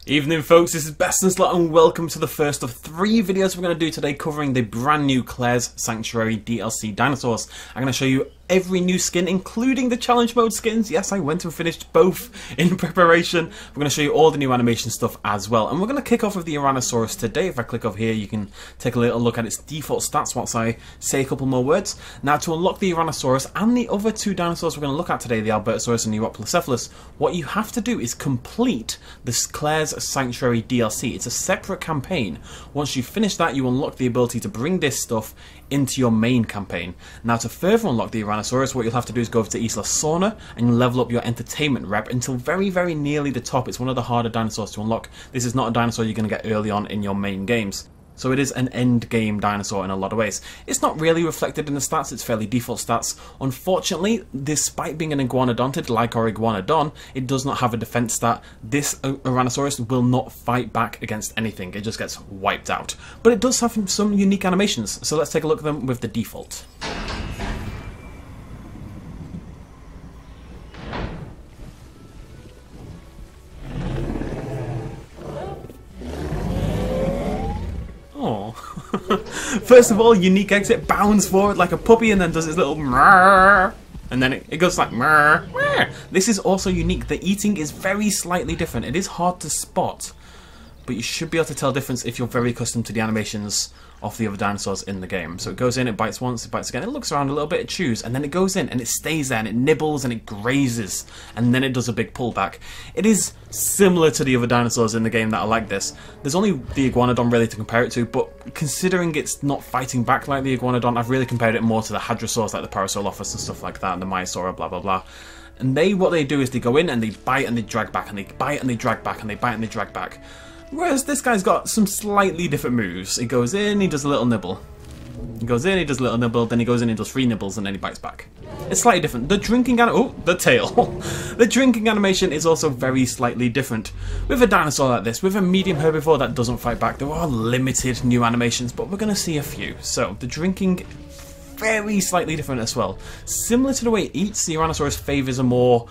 Evening folks, this is BestInSlot and welcome to the first of 3 videos we're going to do today covering the brand new Claire's Sanctuary DLC dinosaurs. I'm going to show you every new skin, including the challenge mode skins. Yes, I went and finished both in preparation. We're going to show you all the new animation stuff as well. And we're going to kick off with the Ouranosaurus today. If I click over here, you can take a little look at its default stats whilst I say a couple more words. Now, to unlock the Ouranosaurus and the other 2 dinosaurs we're going to look at today, the Albertosaurus and the erupt, what you have to do is complete this Claire's Sanctuary DLC. It's a separate campaign. Once you finish that, you unlock the ability to bring this stuff into your main campaign. Now, to further unlock the Ouranosaurus, what you'll have to do is go over to Isla and level up your entertainment rep until very, very nearly the top. It's one of the harder dinosaurs to unlock. This is not a dinosaur you're going to get early on in your main games. So it is an end game dinosaur in a lot of ways. It's not really reflected in the stats, it's fairly default stats. Unfortunately, despite being an iguanodontid like our iguanodon, it does not have a defense stat. This Ouranosaurus will not fight back against anything, it just gets wiped out. But it does have some unique animations, so let's take a look at them with the default. First of all, unique exit, bounds forward like a puppy and then does its little mrrr, and then it goes like mrrr, mrrr. This is also unique. The eating is very slightly different. It is hard to spot, but you should be able to tell the difference if you're very accustomed to the animations of the other dinosaurs in the game. So it goes in, it bites once, it bites again, it looks around a little bit, it chews, and then it goes in and it stays there and it nibbles and it grazes, and then it does a big pullback. It is similar to the other dinosaurs in the game that are like this. There's only the iguanodon really to compare it to, but considering it's not fighting back like the iguanodon, I've really compared it more to the hadrosaurs like the Parasaurolophus and stuff like that, and the Maiasaura, blah blah blah. And what they do is they go in and they bite and they drag back, and they bite and they drag back, and they bite and they drag back. Whereas this guy's got some slightly different moves. He goes in, he does a little nibble. He goes in, he does a little nibble, then he goes in, he does 3 nibbles, and then he bites back. It's slightly different. The drinking the tail. The drinking animation is also very slightly different. With a dinosaur like this, with a medium herbivore that doesn't fight back, there are limited new animations, but we're going to see a few. So, the drinking, very slightly different as well. Similar to the way it eats, the Ouranosaurus favours a more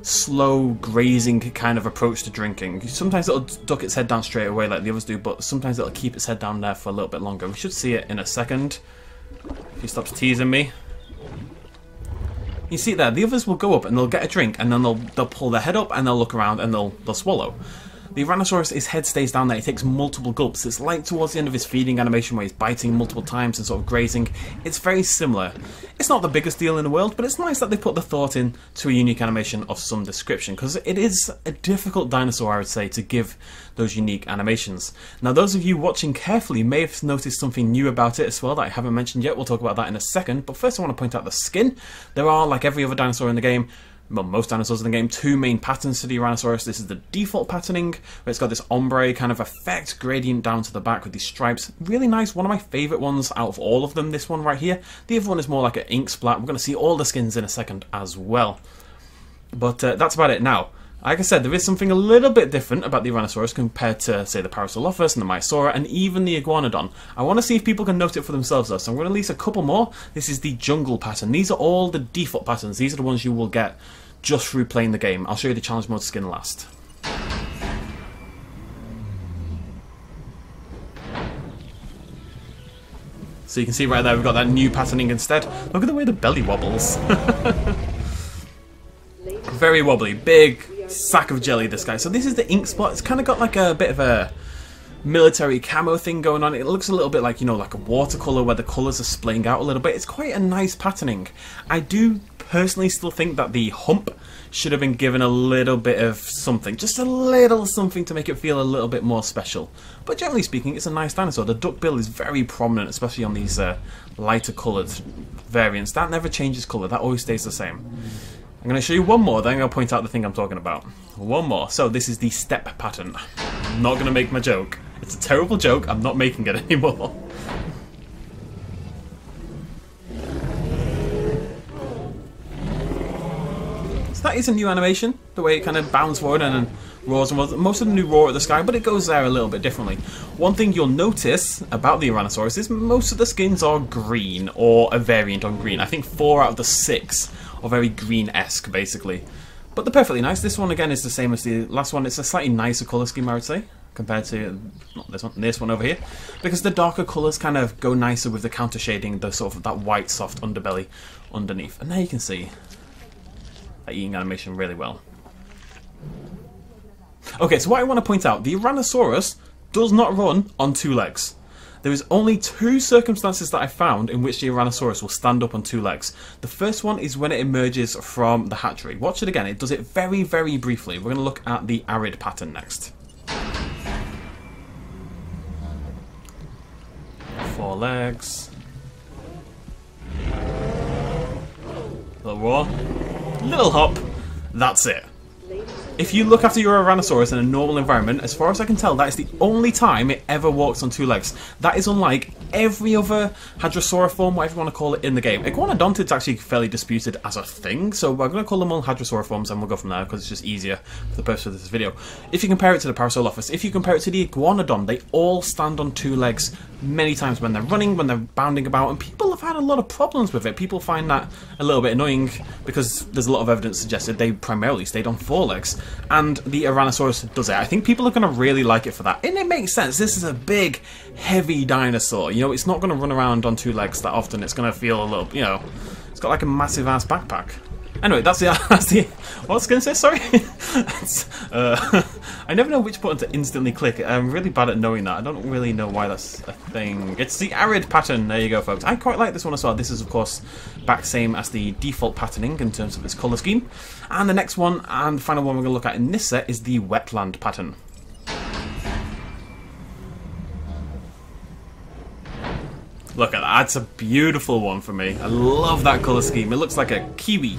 slow grazing kind of approach to drinking. Sometimes it'll duck its head down straight away like the others do, but sometimes it'll keep its head down there for a little bit longer. We should see it in a second. If he stops teasing me. You see it there, the others will go up and they'll get a drink and then they'll pull their head up and they'll look around and they'll swallow. The Ouranosaurus, his head stays down there, he takes multiple gulps. It's like towards the end of his feeding animation where he's biting multiple times and sort of grazing. It's very similar. It's not the biggest deal in the world, but it's nice that they put the thought in to a unique animation of some description, because it is a difficult dinosaur, I would say, to give those unique animations. Now, those of you watching carefully may have noticed something new about it as well that I haven't mentioned yet. We'll talk about that in a second, but first I want to point out the skin. There are, like every other dinosaur in the game, well, most dinosaurs in the game, 2 main patterns to the Ouranosaurus. This is the default patterning, where it's got this ombre kind of effect gradient down to the back with these stripes. Really nice, one of my favourite ones out of all of them, this one right here. The other one is more like an ink splat. We're going to see all the skins in a second as well. But that's about it. Now, like I said, there is something a little bit different about the Ouranosaurus compared to, say, the Parasaurolophus and the Maiasaura and even the Iguanodon. I want to see if people can note it for themselves though, so I'm going to release a couple more. This is the jungle pattern. These are all the default patterns. These are the ones you will get just through playing the game. I'll show you the challenge mode skin last. So you can see right there we've got that new patterning instead. Look at the way the belly wobbles. Very wobbly, big sack of jelly, this guy. So this is the ink spot. It's kind of got like a bit of a military camo thing going on. It looks a little bit like, you know, like a watercolour where the colours are splaying out a little bit. It's quite a nice patterning. I do personally still think that the hump should have been given a little bit of something, just a little something to make it feel a little bit more special. But generally speaking, it's a nice dinosaur. The duckbill is very prominent, especially on these lighter coloured variants. That never changes colour, that always stays the same. I'm going to show you one more, then I'm going to point out the thing I'm talking about. One more. So this is the step pattern. I'm not going to make my joke. It's a terrible joke, I'm not making it anymore. So that is a new animation, the way it kind of bounds forward and then roars and roars. Most of them do roar at the sky, but it goes there a little bit differently. One thing you'll notice about the Ouranosaurus is most of the skins are green, or a variant on green. I think 4 out of the 6 are very green-esque, basically. But they're perfectly nice. This one again is the same as the last one. It's a slightly nicer colour scheme, I would say, compared to not this one over here, because the darker colours kind of go nicer with the counter shading, the sort of that white soft underbelly underneath. And there you can see that eating animation really well. Okay, so what I want to point out, the Ouranosaurus does not run on 2 legs. There is only 2 circumstances that I found in which the Ouranosaurus will stand up on 2 legs. The first one is when it emerges from the hatchery. Watch it again, it does it very, very briefly. We're going to look at the Arid pattern next. 4 legs. Little roar. Little hop. That's it. If you look after your Ouranosaurus in a normal environment, as far as I can tell, that is the only time it ever walks on 2 legs. That is unlike every other Hadrosaur form, whatever you want to call it, in the game. Iguanodontids actually fairly disputed as a thing, so we're going to call them all Hadrosaur forms and we'll go from there because it's just easier for the purpose of this video. If you compare it to the Parasaurolophus, if you compare it to the Iguanodon, they all stand on 2 legs many times when they're running, when they're bounding about, and people have had a lot of problems with it. People find that a little bit annoying because there's a lot of evidence suggested they primarily stayed on 4 legs. And the Ouranosaurus does it. I think people are going to really like it for that. And it makes sense. This is a big, heavy dinosaur. You know, it's not going to run around on 2 legs that often. It's going to feel a little, you know, it's got like a massive ass backpack. Anyway, that's the what was I going to say? Sorry. I never know which button to instantly click. I'm really bad at knowing that. I don't really know why that's a thing. It's the Arid pattern. There you go, folks. I quite like this one as well. This is, of course, back same as the default patterning in terms of its colour scheme. And the next one, and the final one we're going to look at in this set, is the wetland pattern. Look at that, that's a beautiful one for me. I love that colour scheme. It looks like a kiwi,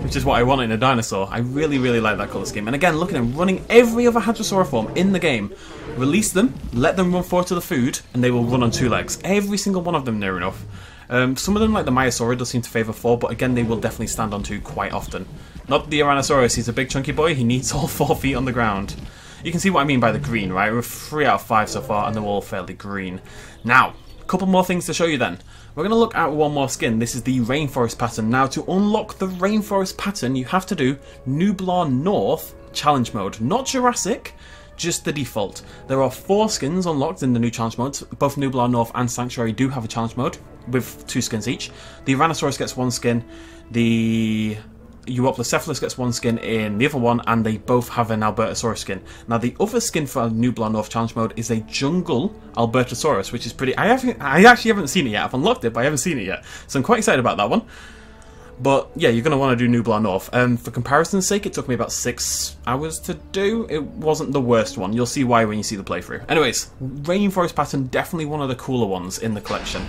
which is what I want in a dinosaur. I really, really like that colour scheme. And again, look at them running every other Hadrosaur form in the game. Release them, let them run forward to the food, and they will run on 2 legs. Every single one of them, near enough. Some of them, like the Maiasaura, does seem to favour 4, but again, they will definitely stand on 2 quite often. Not the Ouranosaurus, he's a big chunky boy, he needs all 4 feet on the ground. You can see what I mean by the green, right? We're 3 out of 5 so far, and they're all fairly green. Now, a couple more things to show you then. We're going to look at one more skin. This is the Rainforest pattern. Now, to unlock the Rainforest pattern, you have to do Nublar North Challenge Mode. Not Jurassic, just the default. There are 4 skins unlocked in the new challenge modes. Both Nublar North and Sanctuary do have a challenge mode, with 2 skins each. The Ouranosaurus gets 1 skin, the Euoplocephalus gets 1 skin in the other one, and they both have an Albertosaurus skin. Now, the other skin for Nublar North Challenge Mode is a Jungle Albertosaurus, which is pretty... I actually haven't seen it yet. I've unlocked it, but I haven't seen it yet. So I'm quite excited about that one. But yeah, you're going to want to do Nublar North. For comparison's sake, it took me about 6 hours to do. It wasn't the worst one. You'll see why when you see the playthrough. Anyways, Rainforest pattern, definitely one of the cooler ones in the collection.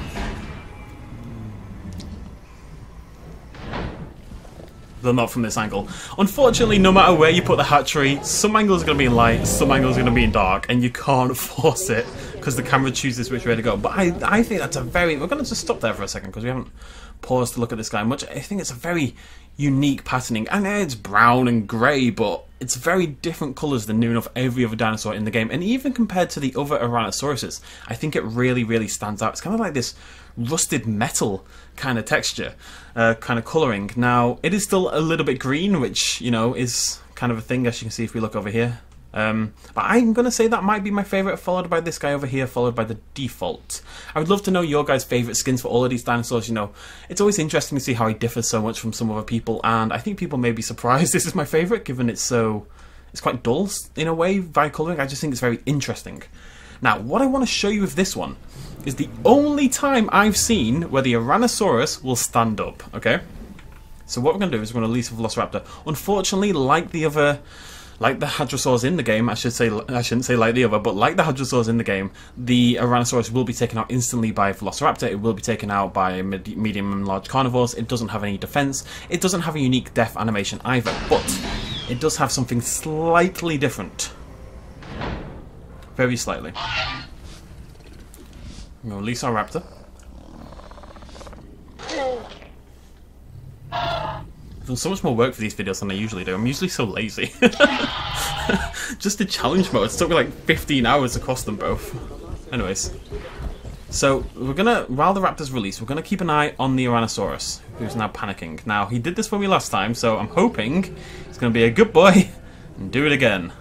Though not from this angle. Unfortunately, no matter where you put the hatchery, some angles are going to be in light, some angles are going to be in dark, and you can't force it because the camera chooses which way to go. But I think that's a very... We're going to just stop there for a second because we haven't paused to look at this guy much. I think it's a very unique patterning. And it's brown and grey, but it's very different colours than near enough every other dinosaur in the game. And even compared to the other Ouranосauruses, I think it really, really stands out. It's kind of like this rusted metal kind of texture, kind of colouring. Now, it is still a little bit green, which, you know, is kind of a thing, as you can see if we look over here. But I'm going to say that might be my favourite, followed by this guy over here, followed by the default. I would love to know your guys' favourite skins for all of these dinosaurs. You know, it's always interesting to see how he differs so much from some other people, and I think people may be surprised this is my favourite, given it's quite dull in a way, by colouring. I just think it's very interesting. Now, what I want to show you with this one is the only time I've seen where the Ouranosaurus will stand up, okay? So what we're going to do is we're going to release a Velociraptor. Unfortunately, like the Hadrosaurs in the game, I shouldn't say like the other, but like the Hadrosaurs in the game, the Ouranosaurus will be taken out instantly by Velociraptor. It will be taken out by medium and large carnivores. It doesn't have any defense. It doesn't have a unique death animation either, but it does have something slightly different. Very slightly. I'm going to release our raptor. I've done so much more work for these videos than I usually do. I'm usually so lazy. Just the challenge modes took me like 15 hours across them both. Anyways. So we're gonna, while the Raptor's released, we're gonna keep an eye on the Ouranosaurus, who's now panicking. Now he did this for me last time, so I'm hoping he's gonna be a good boy and do it again.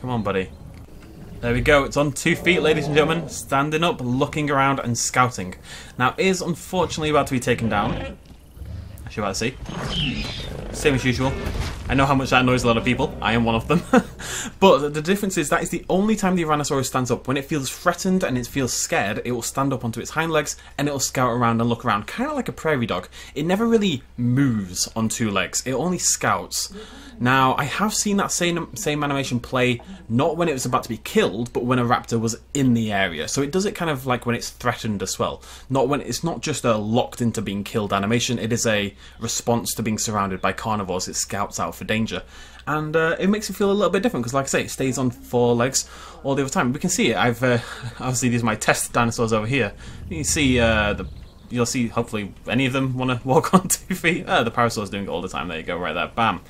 Come on, buddy. There we go, it's on 2 feet, ladies and gentlemen, standing up, looking around and scouting. Now it is unfortunately about to be taken down. As you're about to see. Same as usual. I know how much that annoys a lot of people. I am one of them. But the difference is that is the only time the Ouranosaurus stands up. When it feels threatened and it feels scared, it will stand up onto its hind legs and it will scout around and look around, kind of like a prairie dog. It never really moves on 2 legs. It only scouts. Now, I have seen that same animation play, not when it was about to be killed, but when a raptor was in the area. So it does it kind of like when it's threatened as well. Not when it's not just a locked into being killed animation, it is a response to being surrounded by carnivores. It scouts out for danger. And it makes it feel a little bit different, because like I say, it stays on 4 legs all the other time. We can see it. I've obviously, these are my test dinosaurs over here. You can see you'll see, hopefully, any of them want to walk on 2 feet. The Parasaur's doing it all the time. There you go, right there, bam.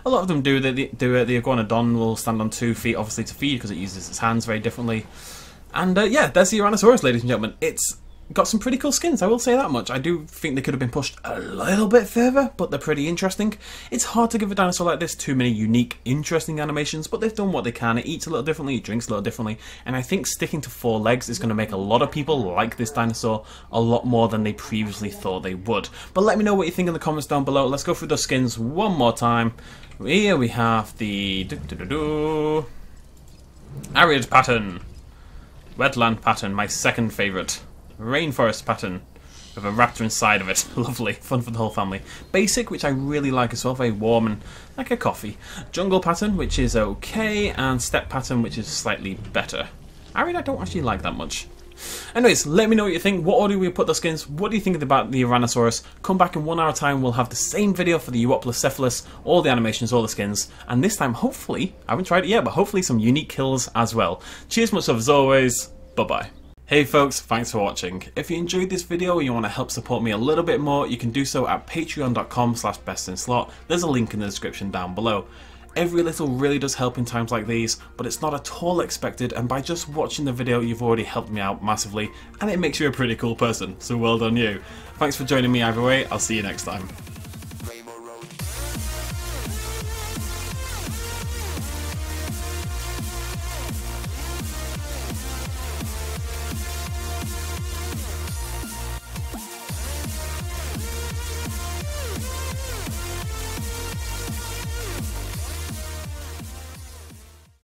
A lot of them do it. The Iguanodon will stand on 2 feet, obviously, to feed, because it uses its hands very differently. And yeah, there's the Ouranosaurus, ladies and gentlemen. It's got some pretty cool skins, I will say that much. I do think they could have been pushed a little bit further, but they're pretty interesting. It's hard to give a dinosaur like this too many unique, interesting animations, but they've done what they can. It eats a little differently, it drinks a little differently, and I think sticking to 4 legs is going to make a lot of people like this dinosaur a lot more than they previously thought they would. But let me know what you think in the comments down below. Let's go through those skins one more time. Here we have the Arid pattern, wetland pattern, my second favourite. Rainforest pattern with a raptor inside of it. Lovely, fun for the whole family. Basic, which I really like as well, very warm and like a coffee. Jungle pattern, which is okay, and step pattern, which is slightly better. Arid I don't actually like that much. Anyways, let me know what you think. What order we put the skins? What do you think about the Ouranosaurus? Come back in 1 hour time, we'll have the same video for the Euoplocephalus, all the animations, all the skins, and this time, hopefully, I haven't tried it yet, but hopefully some unique kills as well. Cheers, much love as always, bye-bye. Hey folks, thanks for watching. If you enjoyed this video and you want to help support me a little bit more, you can do so at patreon.com/bestinslot. There's a link in the description down below. Every little really does help in times like these, but it's not at all expected, and by just watching the video you've already helped me out massively, and it makes you a pretty cool person, so well done you. Thanks for joining me either way, I'll see you next time.